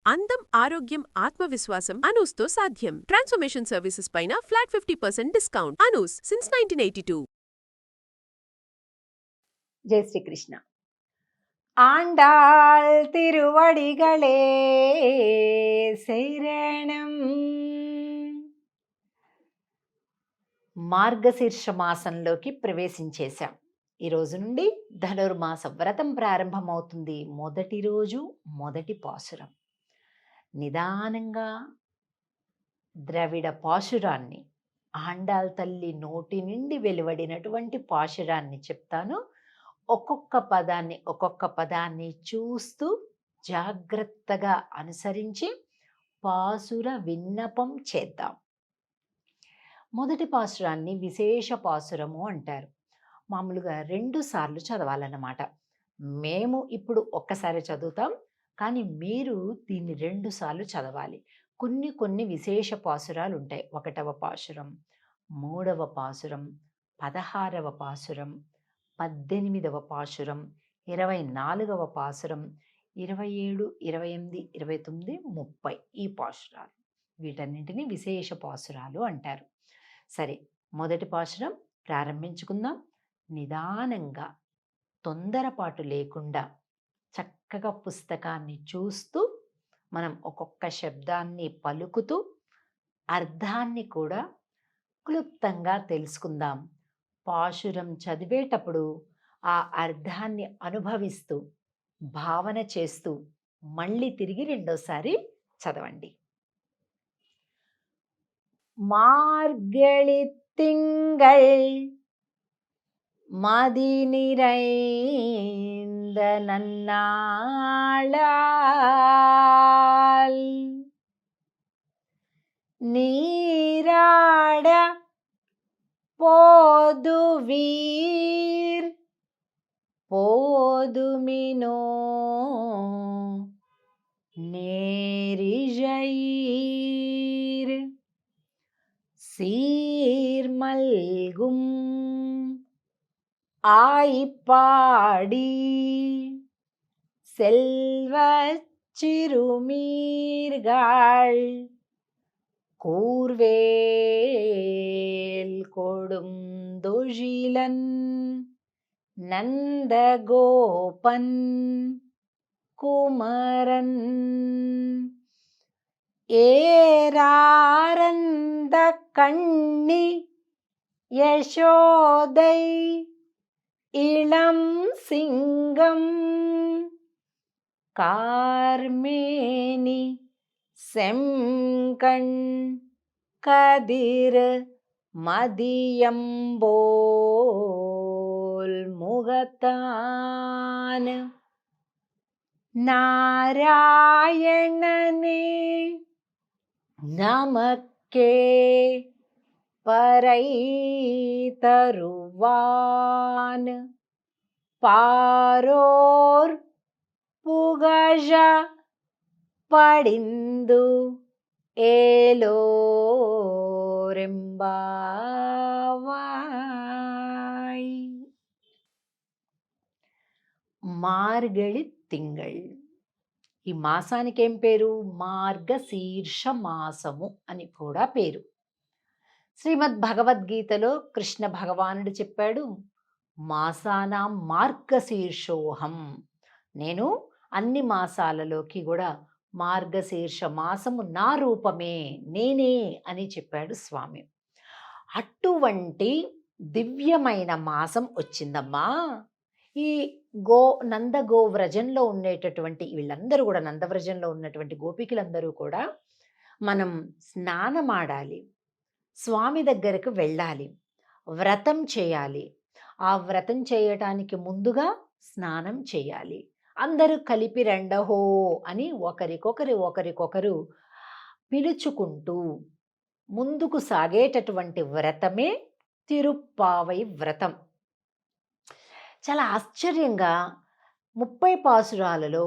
అందం, ఆరోగ్యం, ఆత్మవిశ్వాసం అనూస్తో సాధ్యం. ట్రాన్స్ఫర్మేషన్ సర్వీసెస్ పైన ఫ్లాట్ 50% డిస్కౌంట్. అనూస్ సిన్స్ 1982. జై శ్రీకృష్ణ. ఆండాళ్ తిరువడిగళే శరణం. మార్గశీర్ష మాసంలోకి ప్రవేశించేశాం. ఈ రోజు నుండి ధనుర్మాస వ్రతం ప్రారంభమవుతుంది. మొదటి రోజు మొదటి పాసురం. నిదానంగా ద్రవిడ పాశురాన్ని, ఆండాళ్ తల్లి నోటి నుండి వెలువడినటువంటి పాశురాన్ని చెప్తాను. ఒక్కొక్క పదాన్ని చూస్తూ జాగ్రత్తగా అనుసరించి పాసుర విన్నపం చేద్దాం. మొదటి పాసురాన్ని విశేష పాసురము అంటారు. మామూలుగా 2 సార్లు చదవాలన్నమాట. మేము ఇప్పుడు ఒక్కసారి చదువుతాం, కానీ మీరు దీన్ని 2 సార్లు చదవాలి. కొన్ని విశేష పాసురాలు ఉంటాయి. 1వ పాసురం, 3వ పాసురం, 16వ పాసురం, 18వ పాసురం, 24వ పాసురం, 27, 28, 29, 30 ఈ పాసురాలు. వీటన్నింటినీ విశేష పాసురాలు అంటారు. సరే, మొదటి పాసురం ప్రారంభించుకుందాం. నిదానంగా, తొందరపాటు లేకుండా చక్కగా పుస్తకాన్ని చూస్తూ మనం ఒక్కొక్క శబ్దాన్ని పలుకుతూ అర్థాన్ని కూడా క్లుప్తంగా తెలుసుకుందాం. పాశురం చదివేటప్పుడు ఆ అర్థాన్ని అనుభవిస్తూ, భావన చేస్తూ మళ్ళీ తిరిగి రెండోసారి చదవండి. మార్గళి తింగళ్ மதி நிறைந்த நன்னாளால் நீராட போதுவீர் போதுமினோ நேரிழையீர் சீர்மல்கும் ஆய்ப்பாடி செல்வச் சிறுமீர்கள் கூர்வேல் கொடும் தொழிலன் நந்தகோபன் குமரன் ஏராரந்த கண்ணி யசோதை இளம் சிங்கம் கார்மேனி செம்கண் கதிர் மதியம்போல் முகத்தான் நாராயணனே நமக்கே பறை தருவான் பாரோர் புகழ படிந்து ஏலோரெம்பாவாய். మార్గళి తింగళ్. ఈ మాసానికి ఏం పేరు? మార్గశీర్ష మాసము అని కూడా పేరు. శ్రీమద్ భగవద్గీతలో కృష్ణ భగవానుడు చెప్పాడు, మాసానాం మార్గశీర్షోహం. నేను అన్ని మాసాలలోకి కూడా మార్గశీర్ష మాసము నా రూపమే, నేనే అని చెప్పాడు స్వామి. అటువంటి దివ్యమైన మాసం వచ్చిందమ్మా. ఈ నందగోవ్రజంలో ఉండేటటువంటి వీళ్ళందరూ కూడా, నందవ్రజంలో ఉన్నటువంటి గోపికలందరూ కూడా మనం స్నానమాడాలి, స్వామి దగ్గరకు వెళ్ళాలి, వ్రతం చేయాలి. ఆ వ్రతం చేయటానికి ముందుగా స్నానం చేయాలి. అందరూ కలిపి రెండహో అని ఒకరికొకరు పిలుచుకుంటూ ముందుకు సాగేటటువంటి వ్రతమే తిరుప్పావై వ్రతం. చాలా ఆశ్చర్యంగా 30 పాసురాలలో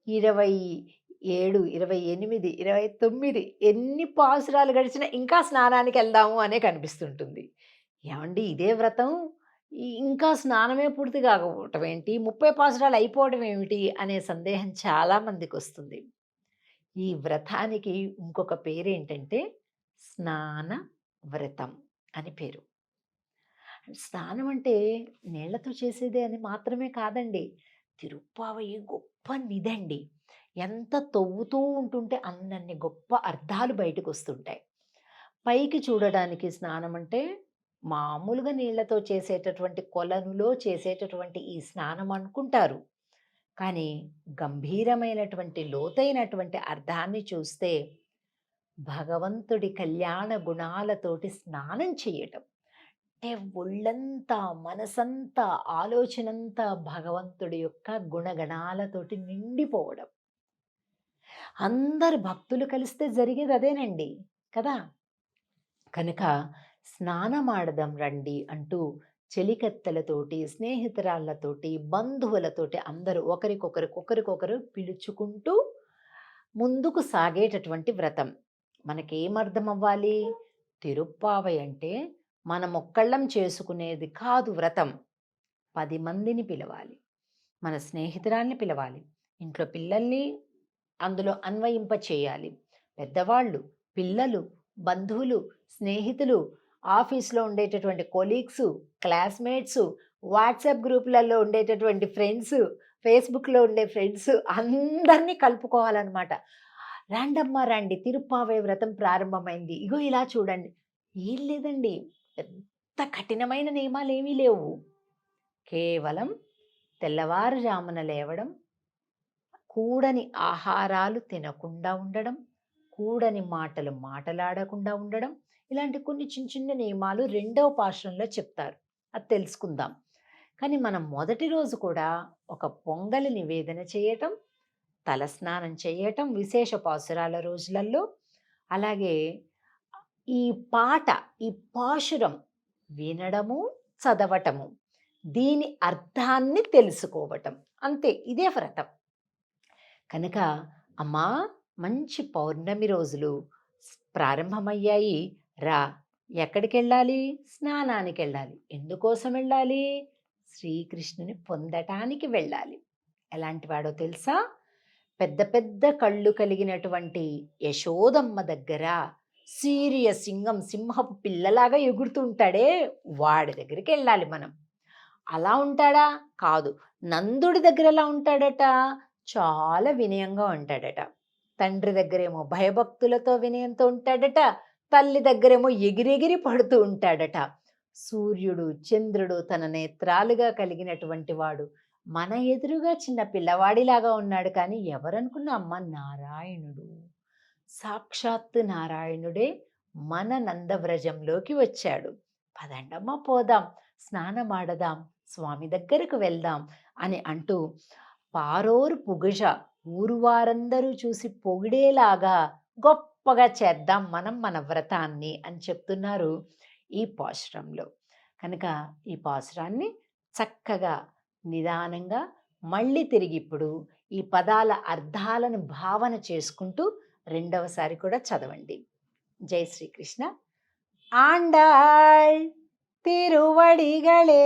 27, 28, 29 ఎన్ని పాసురాలు గడిచినా ఇంకా స్నానానికి వెళ్దాము అనే కనిపిస్తుంటుంది. ఏమండి, ఇదే వ్రతం ఇంకా స్నానమే పూర్తి కాకపోవటం ఏంటి, 30 పాసురాలు అయిపోవడం ఏమిటి అనే సందేహం చాలామందికి వస్తుంది. ఈ వ్రతానికి ఇంకొక పేరేంటంటే స్నాన వ్రతం అని పేరు. స్నానం అంటే నీళ్లతో చేసేదే అని మాత్రమే కాదండి. తిరుప్పావయి గొప్ప నిధండి. ఎంత తవ్వుతూ ఉంటుంటే అన్నన్ని గొప్ప అర్థాలు బయటకొస్తుంటాయి. పైకి చూడడానికి స్నానం అంటే మామూలుగా నీళ్లతో చేసేటటువంటి కొలనులో చేసేటటువంటి ఈ స్నానం అనుకుంటారు. కానీ గంభీరమైనటువంటి లోతైనటువంటి అర్థాన్ని చూస్తే భగవంతుడి కళ్యాణ గుణాలతోటి స్నానం చేయటం. అంటే ఒళ్ళంతా, మనసంతా, ఆలోచనంతా భగవంతుడి యొక్క గుణగణాలతోటి నిండిపోవడం. అందరు భక్తులు కలిస్తే జరిగేది అదేనండి కదా! కనుక స్నానమాడదాం రండి అంటూ చెలికత్తెలతోటి, స్నేహితురాళ్ళతోటి, బంధువులతోటి అందరూ ఒకరికొకరు పిలుచుకుంటూ ముందుకు సాగేటటువంటి వ్రతం. మనకేమర్థం అవ్వాలి? తిరుప్పావై అంటే మనమొక్కళ్ళం చేసుకునేది కాదు వ్రతం. 10 మందిని పిలవాలి. మన స్నేహితురాల్ని పిలవాలి. ఇంట్లో పిల్లల్ని అందులో అన్వయింప చేయాలి. పెద్దవాళ్ళు, పిల్లలు, బంధువులు, స్నేహితులు, ఆఫీస్‌లో ఉండేటటువంటి కొలీగ్సు, క్లాస్‌మేట్సు, వాట్సాప్ గ్రూపులలో ఉండేటటువంటి ఫ్రెండ్సు, ఫేస్‌బుక్‌లో ఉండే ఫ్రెండ్సు అందరినీ కలుపుకోవాలనమాట. రండమ్మా రండి, తిరుప్పావై వ్రతం ప్రారంభమైంది. ఇగో ఇలా చూడండి. ఏం లేదండి. పెద్ద కఠినమైన నియమాలేమీ లేవు. కేవలం తెల్లవారుజామున లేవడం, కూడని ఆహారాలు తినకుండా ఉండడం, కూడని మాటలు మాటలాడకుండా ఉండడం, ఇలాంటి కొన్ని చిన్న చిన్న నియమాలు రెండవ పాశురంలో చెప్తారు. అది తెలుసుకుందాం. కానీ మనం మొదటి రోజు కూడా ఒక పొంగలి నివేదన చేయటం, తలస్నానం చేయటం విశేష పాశురాల రోజులలో, అలాగే ఈ పాట, ఈ పాశురం వినడము, చదవటము, దీని అర్థాన్ని తెలుసుకోవటం. అంతే, ఇదే వ్రతం. కనుక అమ్మా, మంచి పౌర్ణమి రోజులు ప్రారంభమయ్యాయి. రా, ఎక్కడికెళ్ళాలి? స్నానానికి వెళ్ళాలి. ఎందుకోసం వెళ్ళాలి? శ్రీకృష్ణుని పొందటానికి వెళ్ళాలి. ఎలాంటి వాడో తెలుసా? పెద్ద పెద్ద కళ్ళు కలిగినటువంటి యశోదమ్మ దగ్గర సీరియస్ సింహపు పిల్లలాగా ఎగురుతూ ఉంటాడే, వాడి దగ్గరికి వెళ్ళాలి మనం. అలా ఉంటాడా? కాదు. నందుడి దగ్గర ఎలా ఉంటాడట? చాలా వినయంగా ఉంటాడట. తండ్రి దగ్గరేమో భయభక్తులతో వినయంతో ఉంటాడట. తల్లి దగ్గరేమో ఎగిరెగిరి పడుతూ ఉంటాడట. సూర్యుడు, చంద్రుడు తన నేత్రాలుగా కలిగినటువంటి వాడు మన ఎదురుగా చిన్న పిల్లవాడిలాగా ఉన్నాడు. కానీ ఎవరనుకున్న అమ్మ, నారాయణుడు, సాక్షాత్తు నారాయణుడే మన నందవ్రజంలోకి వచ్చాడు. పదండమ్మ పోదాం, స్నానమాడదాం, స్వామి దగ్గరకు వెళ్దాం అని అంటూ పారోరు పుగుజ, ఊరు వారందరూ చూసి పొగిడేలాగా గొప్పగా చేద్దాం మనం మన వ్రతాన్ని అని చెప్తున్నారు ఈ పాశురంలో. కనుక ఈ పాశురాన్ని చక్కగా నిదానంగా మళ్ళీ తిరిగి ఇప్పుడు ఈ పదాల అర్థాలను భావన చేసుకుంటూ రెండవసారి కూడా చదవండి. జై శ్రీకృష్ణ. ఆండాళ్ తిరువడిగళే